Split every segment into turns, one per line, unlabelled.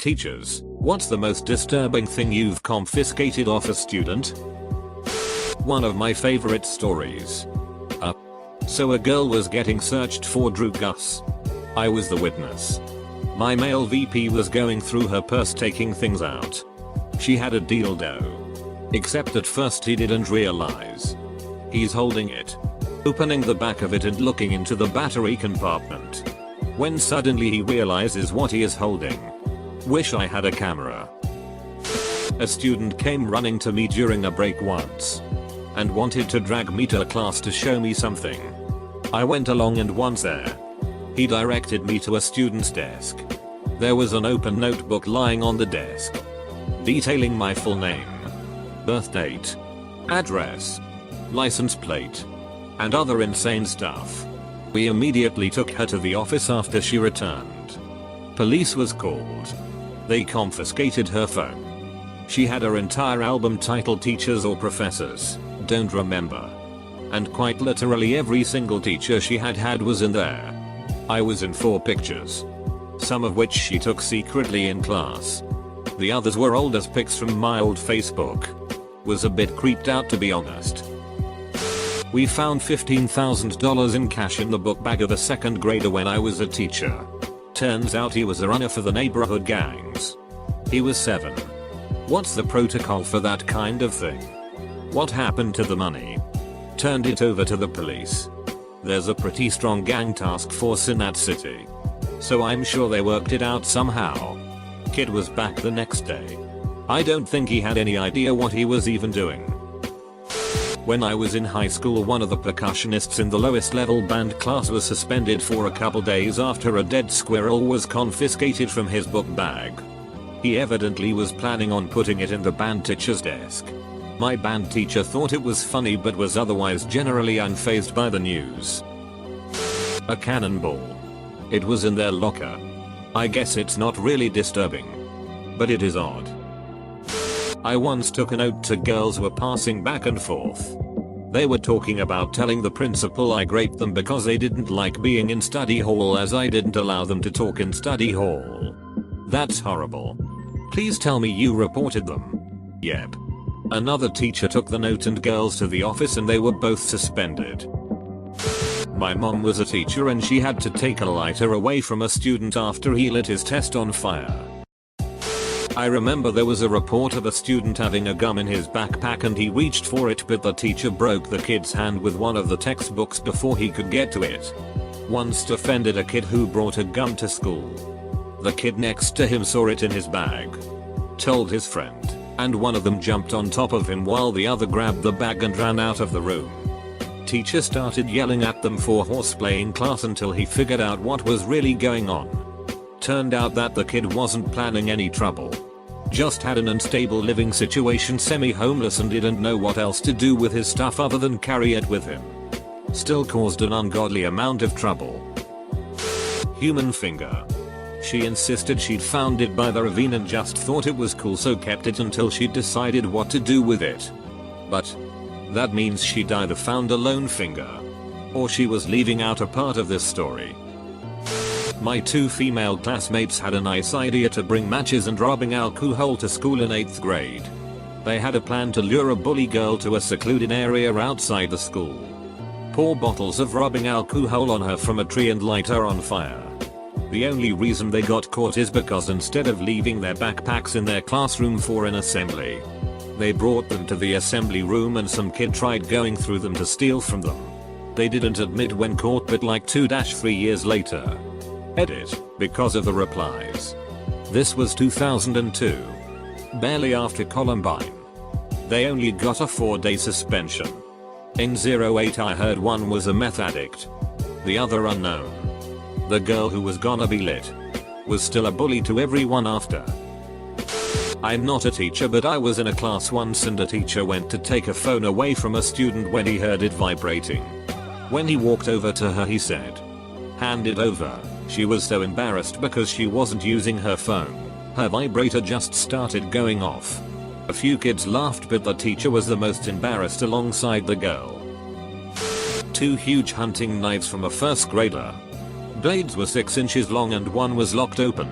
Teachers, what's the most disturbing thing you've confiscated off a student? One of my favorite stories. So a girl was getting searched for drugs. I was the witness. My male VP was going through her purse taking things out. She had a dildo. Except at first he didn't realize. He's holding it, opening the back of it and looking into the battery compartment. When suddenly he realizes what he is holding. Wish I had a camera. A student came running to me during a break once and wanted to drag me to a class to show me something. I went along, and once there, he directed me to a student's desk. There was an open notebook lying on the desk, detailing my full name, birth date, address, license plate, and other insane stuff. We immediately took her to the office after she returned. Police was called. They confiscated her phone. She had her entire album titled Teachers or Professors, Don't Remember. And quite literally every single teacher she had was in there. I was in 4 pictures, some of which she took secretly in class. The others were old as pics from my old Facebook. Was a bit creeped out, to be honest. We found $15,000 in cash in the book bag of a 2nd grader when I was a teacher. Turns out he was a runner for the neighborhood gangs. He was 7. What's the protocol for that kind of thing? What happened to the money? Turned it over to the police. There's a pretty strong gang task force in that city, so I'm sure they worked it out somehow. Kid was back the next day. I don't think he had any idea what he was even doing. When I was in high school, one of the percussionists in the lowest level band class was suspended for a couple days after a dead squirrel was confiscated from his book bag. He evidently was planning on putting it in the band teacher's desk. My band teacher thought it was funny but was otherwise generally unfazed by the news. A cannonball. It was in their locker. I guess it's not really disturbing, but it is odd. I once took a note to girls who were passing back and forth. They were talking about telling the principal I graped them because they didn't like being in study hall, as I didn't allow them to talk in study hall. That's horrible. Please tell me you reported them. Yep. Another teacher took the note and girls to the office and they were both suspended. My mom was a teacher and she had to take a lighter away from a student after he lit his test on fire. I remember there was a report of a student having a gum in his backpack and he reached for it, but the teacher broke the kid's hand with one of the textbooks before he could get to it. Once offended a kid who brought a gum to school. The kid next to him saw it in his bag, told his friend, and one of them jumped on top of him while the other grabbed the bag and ran out of the room. Teacher started yelling at them for horseplay in class until he figured out what was really going on. Turned out that the kid wasn't planning any trouble. Just had an unstable living situation, semi-homeless, and didn't know what else to do with his stuff other than carry it with him. Still caused an ungodly amount of trouble. Human finger. She insisted she'd found it by the ravine and just thought it was cool, so kept it until she decided what to do with it. But that means she'd either found a lone finger, or she was leaving out a part of this story. My 2 female classmates had a nice idea to bring matches and rubbing alcohol to school in 8th grade. They had a plan to lure a bully girl to a secluded area outside the school, pour bottles of rubbing alcohol on her from a tree and light her on fire. The only reason they got caught is because instead of leaving their backpacks in their classroom for an assembly, they brought them to the assembly room and some kid tried going through them to steal from them. They didn't admit when caught, but like 2-3 years later. Edit, because of the replies. This was 2002. Barely after Columbine. They only got a 4-day suspension. In 08 I heard one was a meth addict. The other unknown. The girl who was gonna be lit was still a bully to everyone after. I'm not a teacher, but I was in a class once and a teacher went to take a phone away from a student when he heard it vibrating. When he walked over to her he said, "Hand it over." She was so embarrassed because she wasn't using her phone. Her vibrator just started going off. A few kids laughed, but the teacher was the most embarrassed alongside the girl. 2 huge hunting knives from a 1st grader. Blades were 6 inches long and one was locked open.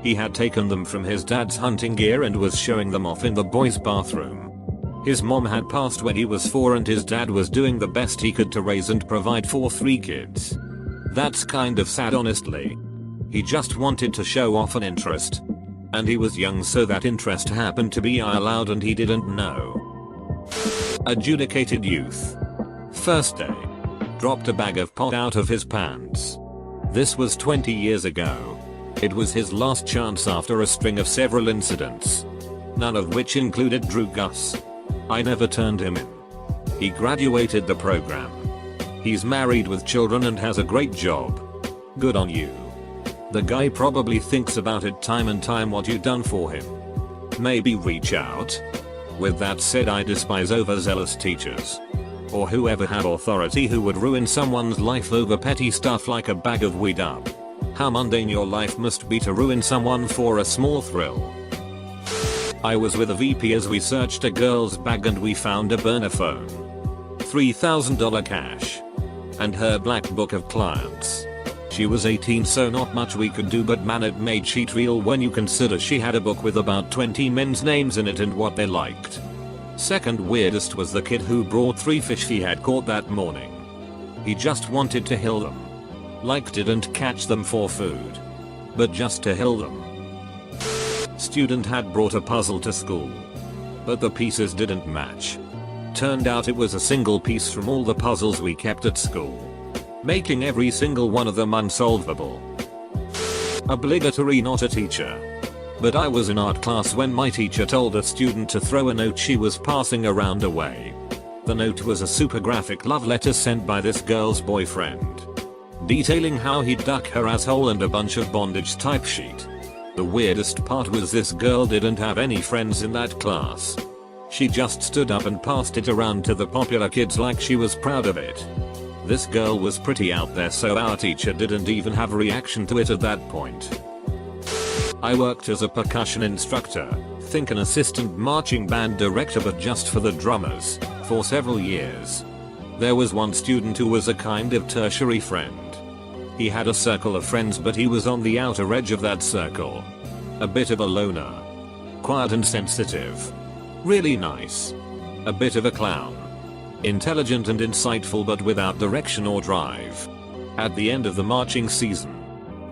He had taken them from his dad's hunting gear and was showing them off in the boys' bathroom. His mom had passed when he was 4 and his dad was doing the best he could to raise and provide for 3 kids. That's kind of sad, honestly. He just wanted to show off an interest. And he was young, so that interest happened to be allowed and he didn't know. Adjudicated youth. First day. Dropped a bag of pot out of his pants. This was 20 years ago. It was his last chance after a string of several incidents. None of which included Drew Gus. I never turned him in. He graduated the program. He's married with children and has a great job. Good on you. The guy probably thinks about it time and time what you done for him. Maybe reach out. With that said, I despise overzealous teachers. Or whoever had authority who would ruin someone's life over petty stuff like a bag of weed up. How mundane your life must be to ruin someone for a small thrill. I was with a VP as we searched a girl's bag and we found a burner phone. $3,000 cash. And her black book of clients. She was 18, so not much we could do, but man, it made shit real when you consider she had a book with about 20 men's names in it and what they liked. Second weirdest was the kid who brought 3 fish he had caught that morning. He just wanted to hill them. Like didn't catch them for food. But just to hill them. Student had brought a puzzle to school. But the pieces didn't match. Turned out it was a single piece from all the puzzles we kept at school. Making every single one of them unsolvable. Obligatory, not a teacher. But I was in art class when my teacher told a student to throw a note she was passing around away. The note was a super graphic love letter sent by this girl's boyfriend. Detailing how he'd duck her asshole and a bunch of bondage type shit. The weirdest part was this girl didn't have any friends in that class. She just stood up and passed it around to the popular kids like she was proud of it. This girl was pretty out there, so our teacher didn't even have a reaction to it at that point. I worked as a percussion instructor, think an assistant marching band director but just for the drummers, for several years. There was one student who was a kind of tertiary friend. He had a circle of friends but he was on the outer edge of that circle. A bit of a loner. Quiet and sensitive. Really nice. A bit of a clown. Intelligent and insightful but without direction or drive. At the end of the marching season,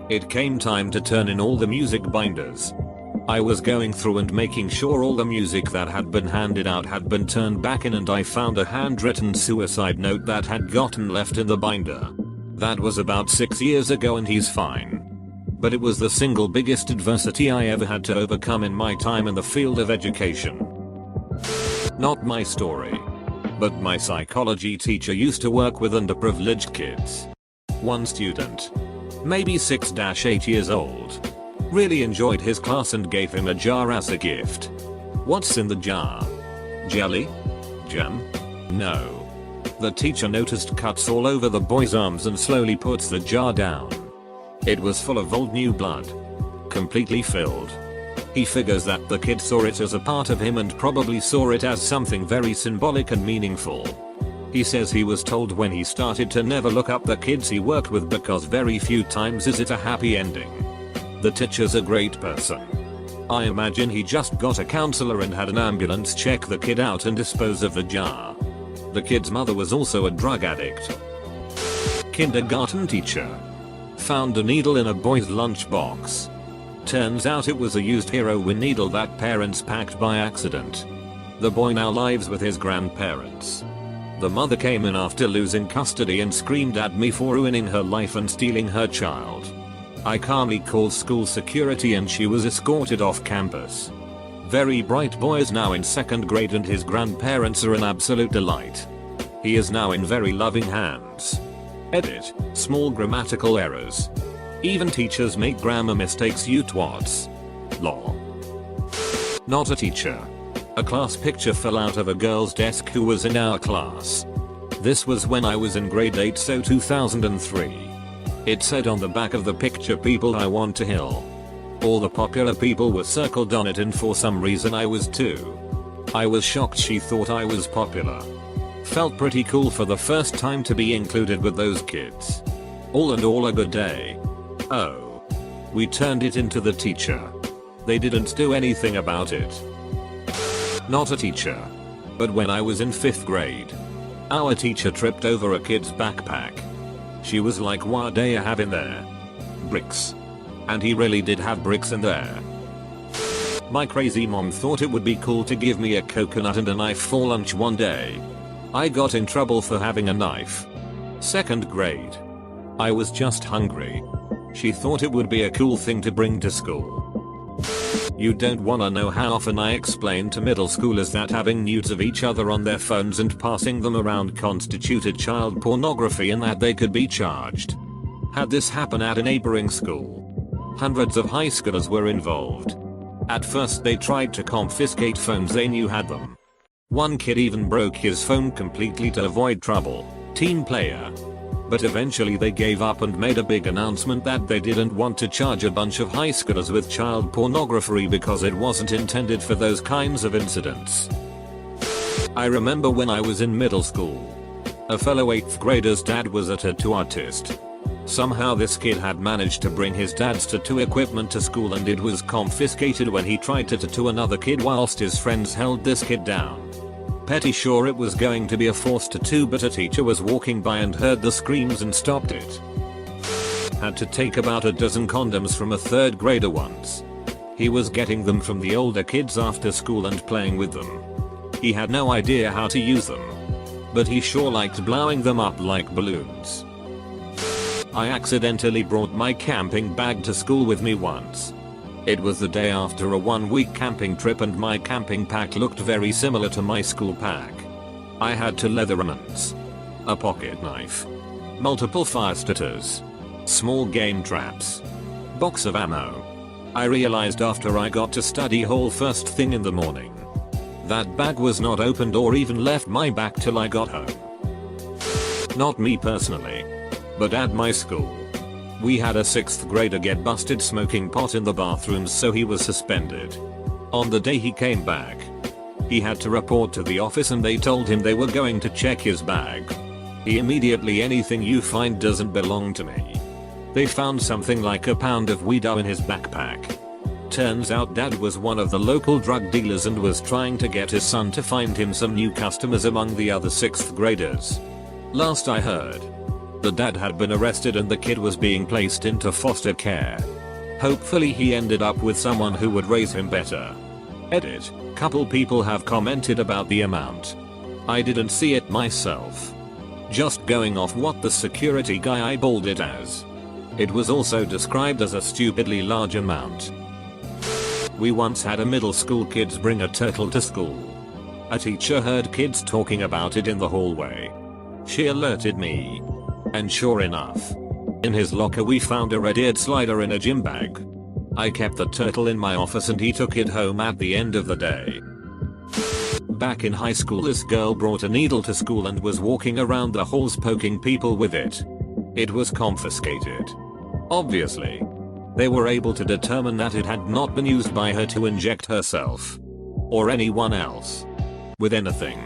it came time to turn in all the music binders. I was going through and making sure all the music that had been handed out had been turned back in, and I found a handwritten suicide note that had gotten left in the binder. That was about 6 years ago and he's fine. But it was the single biggest adversity I ever had to overcome in my time in the field of education. Not my story. But my psychology teacher used to work with underprivileged kids. One student, maybe 6-8 years old, really enjoyed his class and gave him a jar as a gift. What's in the jar? Jelly? Jam? No. The teacher noticed cuts all over the boy's arms and slowly puts the jar down. It was full of old new blood. Completely filled. He figures that the kid saw it as a part of him and probably saw it as something very symbolic and meaningful. He says he was told when he started to never look up the kids he worked with because very few times is it a happy ending. The teacher's a great person. I imagine he just got a counselor and had an ambulance check the kid out and dispose of the jar. The kid's mother was also a drug addict. Kindergarten teacher. Found a needle in a boy's lunchbox. Turns out it was a used heroin needle that parents packed by accident. The boy now lives with his grandparents. The mother came in after losing custody and screamed at me for ruining her life and stealing her child. I calmly called school security and she was escorted off campus. Very bright boy is now in 2nd grade and his grandparents are an absolute delight. He is now in very loving hands. Edit. Small grammatical errors. Even teachers make grammar mistakes, you twats. Lol. Not a teacher. A class picture fell out of a girl's desk who was in our class. This was when I was in grade 8, so 2003. It said on the back of the picture, people I want to hill. All the popular people were circled on it and for some reason I was too. I was shocked she thought I was popular. Felt pretty cool for the first time to be included with those kids. All in all, a good day. Oh. We turned it into the teacher. They didn't do anything about it. Not a teacher. But when I was in 5th grade, our teacher tripped over a kid's backpack. She was like, "What do you have in there?" "Bricks." And he really did have bricks in there. My crazy mom thought it would be cool to give me a coconut and a knife for lunch one day. I got in trouble for having a knife. 2nd grade. I was just hungry. She thought it would be a cool thing to bring to school. You don't wanna know how often I explained to middle schoolers that having nudes of each other on their phones and passing them around constituted child pornography and that they could be charged. Had this happen at a neighboring school. Hundreds of high schoolers were involved. At first they tried to confiscate phones they knew had them. One kid even broke his phone completely to avoid trouble. Team player. But eventually they gave up and made a big announcement that they didn't want to charge a bunch of high schoolers with child pornography because it wasn't intended for those kinds of incidents. I remember when I was in middle school. A fellow 8th grader's dad was a tattoo artist. Somehow this kid had managed to bring his dad's tattoo equipment to school and it was confiscated when he tried to tattoo another kid whilst his friends held this kid down. Pretty sure it was going to be a forced tattoo, but a teacher was walking by and heard the screams and stopped it. Had to take about a dozen condoms from a 3rd grader once. He was getting them from the older kids after school and playing with them. He had no idea how to use them. But he sure liked blowing them up like balloons. I accidentally brought my camping bag to school with me once. It was the day after a 1-week camping trip and my camping pack looked very similar to my school pack. I had 2 leather ornaments, a pocket knife, multiple fire starters, small game traps, box of ammo. I realized after I got to study hall first thing in the morning. That bag was not opened or even left my back till I got home. Not me personally. But at my school, we had a 6th grader get busted smoking pot in the bathrooms, so he was suspended. On the day he came back, he had to report to the office and they told him they were going to check his bag. He immediately, "Anything you find doesn't belong to me." They found something like a pound of weed in his backpack. Turns out dad was one of the local drug dealers and was trying to get his son to find him some new customers among the other 6th graders. Last I heard, the dad had been arrested and the kid was being placed into foster care. Hopefully he ended up with someone who would raise him better. Edit. Couple people have commented about the amount. I didn't see it myself. Just going off what the security guy eyeballed it as. It was also described as a stupidly large amount. We once had a middle school kids bring a turtle to school. A teacher heard kids talking about it in the hallway. She alerted me. And sure enough, in his locker we found a red-eared slider in a gym bag. I kept the turtle in my office and he took it home at the end of the day. Back in high school, this girl brought a needle to school and was walking around the halls poking people with it. It was confiscated. Obviously, they were able to determine that it had not been used by her to inject herself or anyone else with anything.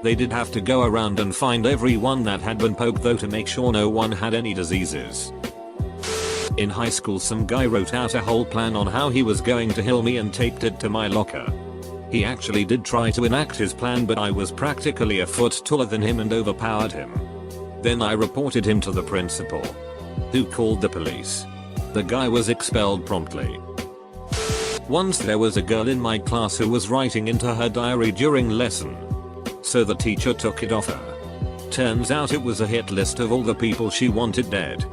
They did have to go around and find everyone that had been poked though to make sure no one had any diseases. In high school, some guy wrote out a whole plan on how he was going to kill me and taped it to my locker. He actually did try to enact his plan, but I was practically a foot taller than him and overpowered him. Then I reported him to the principal, who called the police. The guy was expelled promptly. Once there was a girl in my class who was writing into her diary during lesson. So the teacher took it off her. Turns out it was a hit list of all the people she wanted dead,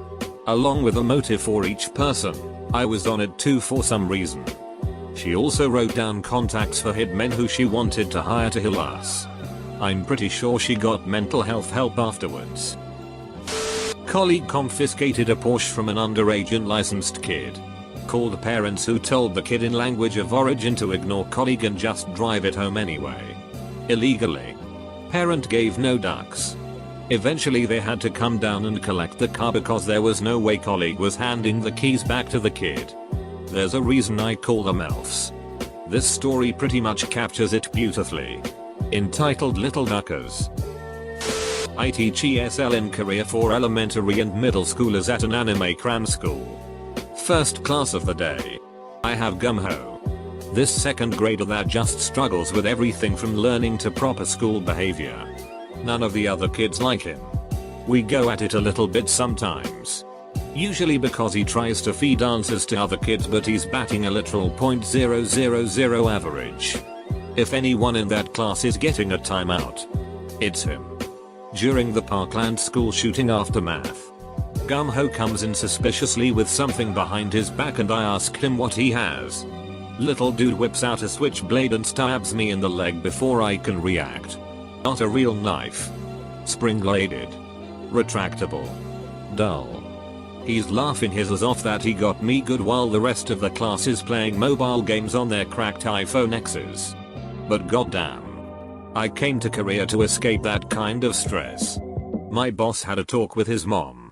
along with a motive for each person. I was on it too for some reason. She also wrote down contacts for hitmen who she wanted to hire to kill us. I'm pretty sure she got mental health help afterwards. Colleague confiscated a Porsche from an underage unlicensed kid. Called parents who told the kid in language of origin to ignore colleague and just drive it home anyway. Illegally. Parent gave no ducks. Eventually they had to come down and collect the car because there was no way colleague was handing the keys back to the kid. There's a reason I call them elves. This story pretty much captures it beautifully. Entitled Little Duckers. I teach ESL in Korea for elementary and middle schoolers at an anime cram school. First class of the day. I have Gumho. This second grader that just struggles with everything from learning to proper school behavior. None of the other kids like him. We go at it a little bit sometimes. Usually because he tries to feed answers to other kids, but he's batting a literal .000 average. If anyone in that class is getting a timeout, it's him. During the Parkland school shooting aftermath, Gumho comes in suspiciously with something behind his back and I asked him what he has. Little dude whips out a switchblade and stabs me in the leg before I can react. Not a real knife. Spring-bladed. Retractable. Dull. He's laughing his ass off that he got me good while the rest of the class is playing mobile games on their cracked iPhone X's. But goddamn. I came to Korea to escape that kind of stress. My boss had a talk with his mom.